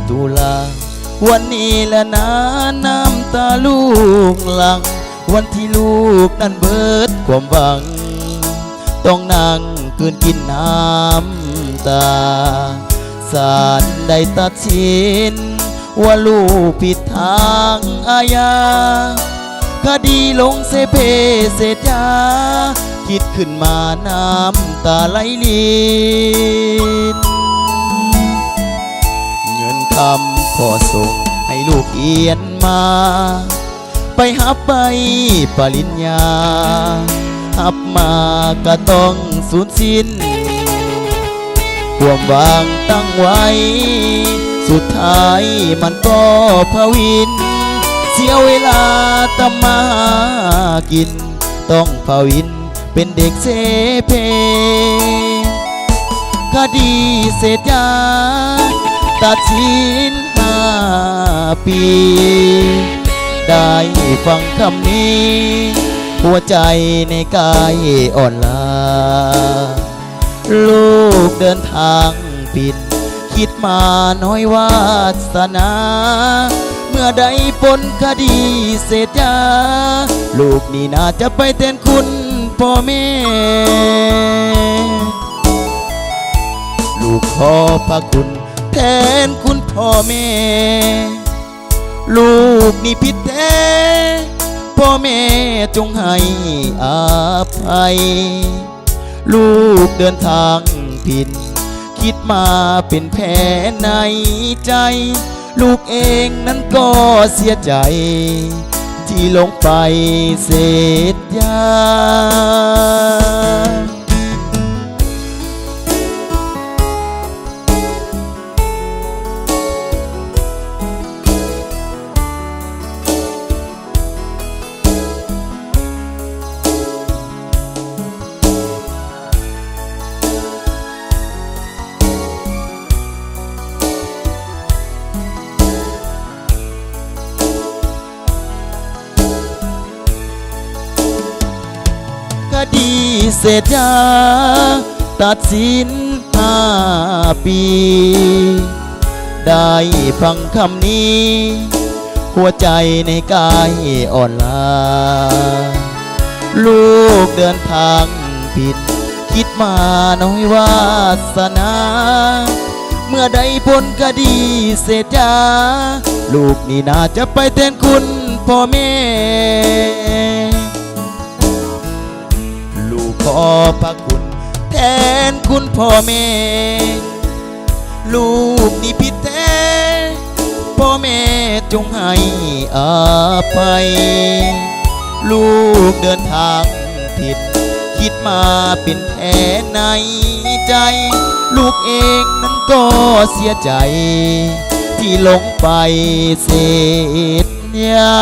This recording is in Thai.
ตุลาวันนี้แหละนะน้ำตาลูกหลังวันที่ลูกนั้นเบิดความหวังต้องนั่งคืนกินน้ำตาศาลได้ตัดสินว่าลูกผิดทางอาญาคดีลงเสเพเสษยาคิดขึ้นมาน้ำตาไหลลินเงินคำพ่อส่งให้ลูกเอียนมาไปหับไปปริญญาหับมาก็ต้องสูญสิ้นความหวังตั้งไว้สุดท้ายมันก็พวินเสียเวลาทำมากินต้องพวินเป็นเด็กเสเพคดีเสษยาตัดสิน5 ปีได้ฟังคำนี้หัวใจในกายอ่อนล้าลูกเดินทางผิดคิดมาน้อยวาสนาเมื่อได้พ้นคดีเสษยาลูกนี่น่าจะไปแทนคุณพ่อแม่ลูกขอพระคุณแทนคุณพ่อแม่ลูกนี่ผิดแท้พ่อแม่จงให้อภัยลูกเดินทางผิดคิดมาเป็นแผลในใจลูกเองนั้นก็เสียใจที่ลงไปเสษยาคดีเสษยาตัดสิน5 ปีได้ฟังคำนี้หัวใจในกายอ่อนล้าลูกเดินทางผิดคิดมาน้อยวาสนาเมื่อได้พ้นคดีเสษยาลูกนี่น่าจะไปแทนคุณพ่อแม่ขอพระคุณแทนคุณพ่อแม่ลูกนี่ผิดแท้พ่อแม่จงให้อภัยลูกเดินทางผิดคิดมาเป็นแผลในใจลูกเองนั้นก็เสียใจที่ลงไปเสษยา